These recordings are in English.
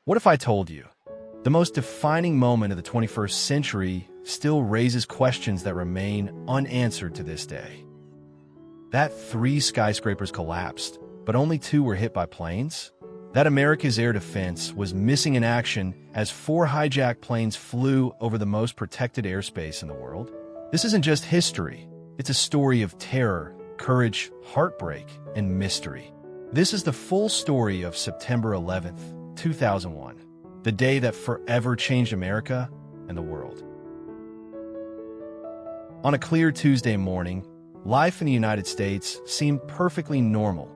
What if I told you? The most defining moment of the 21st century still raises questions that remain unanswered to this day. That 3 skyscrapers collapsed, but only 2 were hit by planes? That America's air defense was missing in action as 4 hijacked planes flew over the most protected airspace in the world? This isn't just history. It's a story of terror, courage, heartbreak, and mystery. This is the full story of September 11th, 2001, the day that forever changed America and the world. On a clear Tuesday morning, life in the United States seemed perfectly normal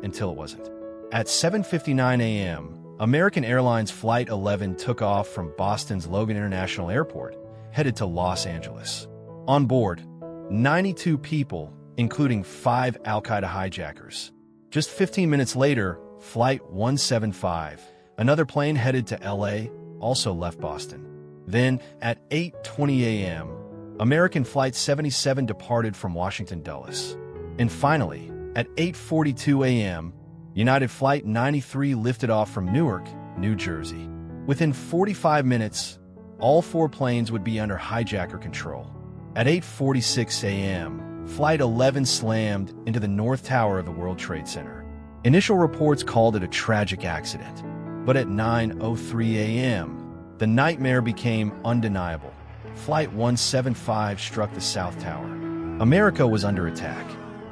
until it wasn't. At 7:59 a.m., American Airlines Flight 11 took off from Boston's Logan International Airport, headed to Los Angeles. On board, 92 people, including 5 Al-Qaeda hijackers. Just 15 minutes later, Flight 175, another plane headed to LA, also left Boston. Then, at 8:20 a.m., American Flight 77 departed from Washington Dulles. And finally, at 8:42 a.m., United Flight 93 lifted off from Newark, New Jersey. Within 45 minutes, all 4 planes would be under hijacker control. At 8:46 a.m., Flight 11 slammed into the North Tower of the World Trade Center. Initial reports called it a tragic accident, but at 9:03 a.m., the nightmare became undeniable. Flight 175 struck the South Tower. America was under attack.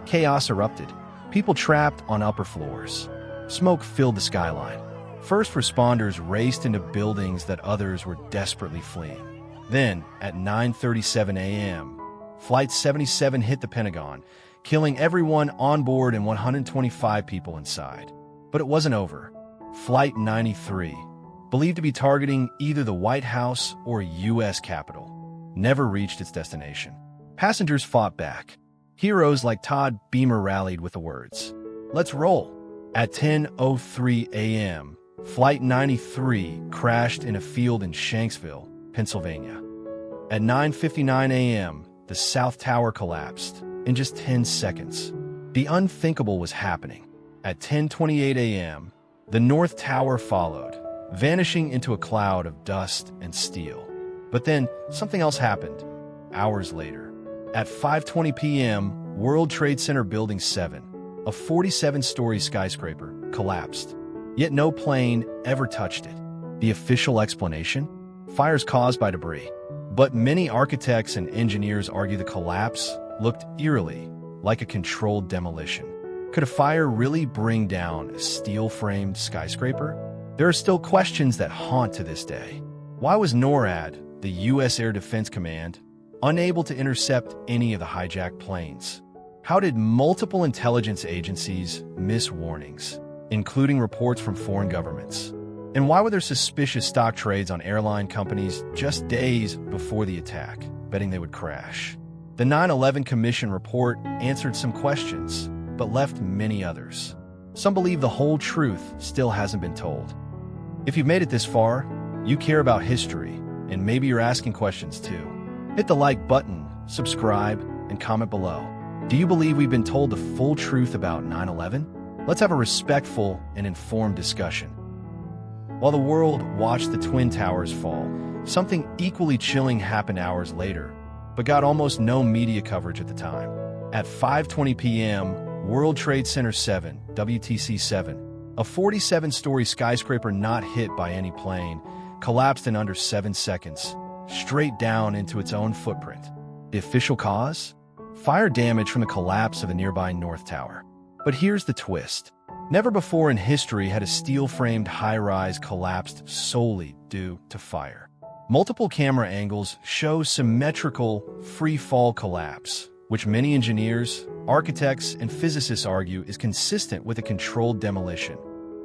Chaos erupted. People trapped on upper floors. Smoke filled the skyline. First responders raced into buildings that others were desperately fleeing. Then, at 9:37 a.m., Flight 77 hit the Pentagon, killing everyone on board and 125 people inside. But it wasn't over. Flight 93, believed to be targeting either the White House or U.S. Capitol, never reached its destination. Passengers fought back. Heroes like Todd Beamer rallied with the words, "Let's roll." At 10:03 a.m., Flight 93 crashed in a field in Shanksville, Pennsylvania. At 9:59 a.m., the South Tower collapsed in just 10 seconds. The unthinkable was happening. At 10:28 a.m., the North Tower followed, vanishing into a cloud of dust and steel. But then, something else happened. Hours later, at 5:20 p.m., World Trade Center Building 7, a 47-story skyscraper, collapsed. Yet no plane ever touched it. The official explanation? Fires caused by debris. But many architects and engineers argue the collapse looked eerily like a controlled demolition. Could a fire really bring down a steel-framed skyscraper? There are still questions that haunt to this day. Why was NORAD, the U.S. Air Defense Command, unable to intercept any of the hijacked planes? How did multiple intelligence agencies miss warnings, including reports from foreign governments? And why were there suspicious stock trades on airline companies just days before the attack, betting they would crash? The 9/11 Commission report answered some questions, but left many others. Some believe the whole truth still hasn't been told. If you've made it this far, you care about history, and maybe you're asking questions too. Hit the like button, subscribe, and comment below. Do you believe we've been told the full truth about 9/11? Let's have a respectful and informed discussion. While the world watched the Twin Towers fall, something equally chilling happened hours later, but got almost no media coverage at the time. At 5:20 p.m., World Trade Center 7, WTC-7, a 47-story skyscraper not hit by any plane, collapsed in under 7 seconds, straight down into its own footprint. The official cause? Fire damage from the collapse of the nearby North Tower. But here's the twist. Never before in history had a steel-framed high-rise collapsed solely due to fire. Multiple camera angles show symmetrical, free-fall collapse, which many engineers, architects, and physicists argue is consistent with a controlled demolition,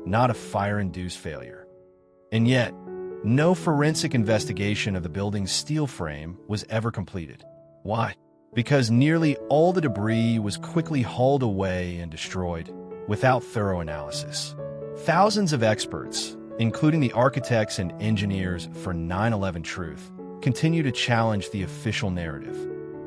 not a fire-induced failure. And yet, no forensic investigation of the building's steel frame was ever completed. Why? Because nearly all the debris was quickly hauled away and destroyed, without thorough analysis. Thousands of experts, including the architects and engineers for 9/11 Truth, continue to challenge the official narrative.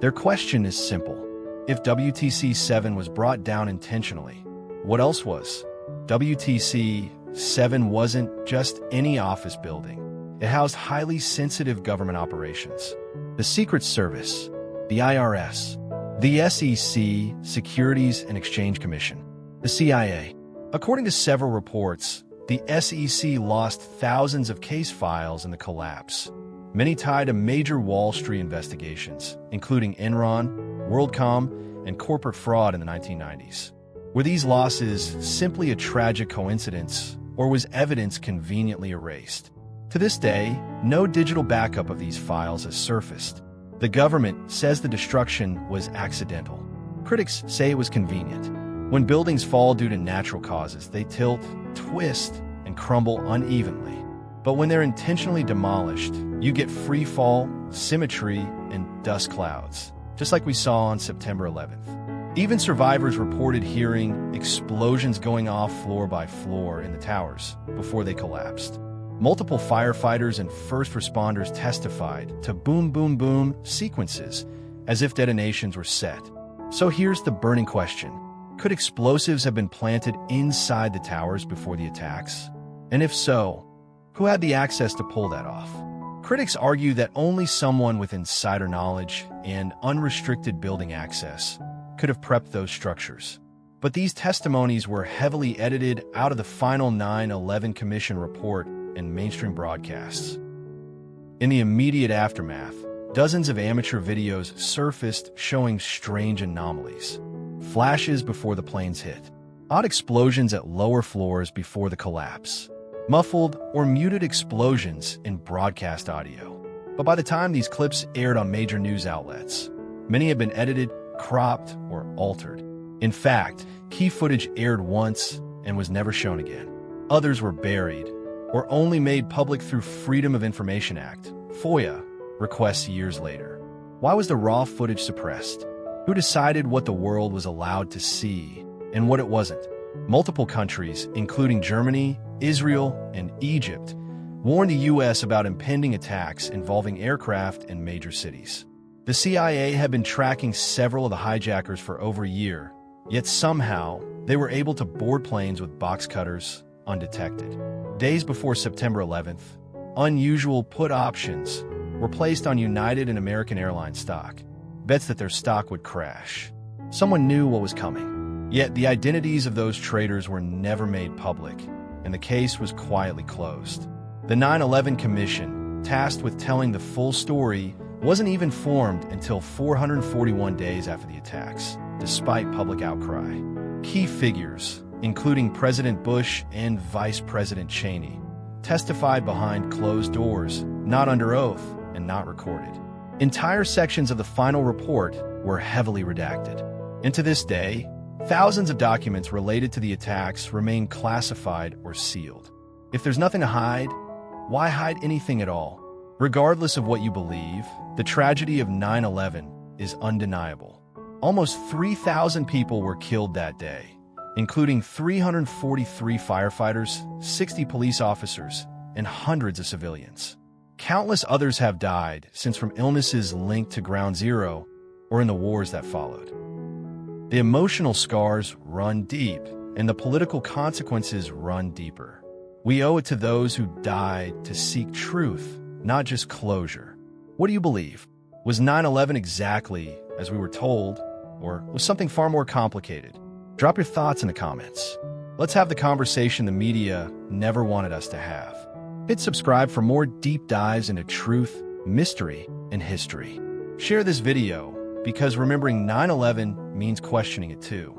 Their question is simple. If WTC-7 was brought down intentionally, what else was? WTC 7 wasn't just any office building. It housed highly sensitive government operations. The Secret Service, the IRS, the SEC, Securities and Exchange Commission, the CIA. According to several reports, the SEC lost thousands of case files in the collapse, many tied to major Wall Street investigations, including Enron, WorldCom, and corporate fraud in the 1990s. Were these losses simply a tragic coincidence, or was evidence conveniently erased? To this day, no digital backup of these files has surfaced. The government says the destruction was accidental. Critics say it was convenient. When buildings fall due to natural causes, they tilt, twist, and crumble unevenly. But when they're intentionally demolished, you get free fall, symmetry, and dust clouds, just like we saw on September 11th. Even survivors reported hearing explosions going off floor by floor in the towers before they collapsed. Multiple firefighters and first responders testified to boom, boom, boom sequences as if detonations were set. So here's the burning question. Could explosives have been planted inside the towers before the attacks? And if so, who had the access to pull that off? Critics argue that only someone with insider knowledge and unrestricted building access could have prepped those structures. But these testimonies were heavily edited out of the final 9/11 Commission report and mainstream broadcasts. In the immediate aftermath, dozens of amateur videos surfaced showing strange anomalies. Flashes before the planes hit, odd explosions at lower floors before the collapse, muffled or muted explosions in broadcast audio. But by the time these clips aired on major news outlets, many had been edited, cropped, or altered. In fact, key footage aired once and was never shown again. Others were buried or only made public through Freedom of Information Act, FOIA, requests years later. Why was the raw footage suppressed? Who decided what the world was allowed to see and what it wasn't? Multiple countries, including Germany, Israel, and Egypt, warned the U.S. about impending attacks involving aircraft in major cities. The CIA had been tracking several of the hijackers for over a year, yet somehow they were able to board planes with box cutters undetected. Days before September 11th, unusual put options were placed on United and American Airlines stock, bets that their stock would crash. Someone knew what was coming. Yet the identities of those traders were never made public, and the case was quietly closed. The 9/11 Commission, tasked with telling the full story, wasn't even formed until 441 days after the attacks, despite public outcry. Key figures, including President Bush and Vice President Cheney, testified behind closed doors, not under oath, and not recorded. Entire sections of the final report were heavily redacted. And to this day, thousands of documents related to the attacks remain classified or sealed. If there's nothing to hide, why hide anything at all? Regardless of what you believe, the tragedy of 9/11 is undeniable. Almost 3,000 people were killed that day, including 343 firefighters, 60 police officers, and hundreds of civilians. Countless others have died since from illnesses linked to Ground Zero or in the wars that followed. The emotional scars run deep, and the political consequences run deeper. We owe it to those who died to seek truth, not just closure. What do you believe? Was 9/11 exactly as we were told, or was something far more complicated? Drop your thoughts in the comments. Let's have the conversation the media never wanted us to have. Hit subscribe for more deep dives into truth, mystery, and history. Share this video, because remembering 9/11 means questioning it too.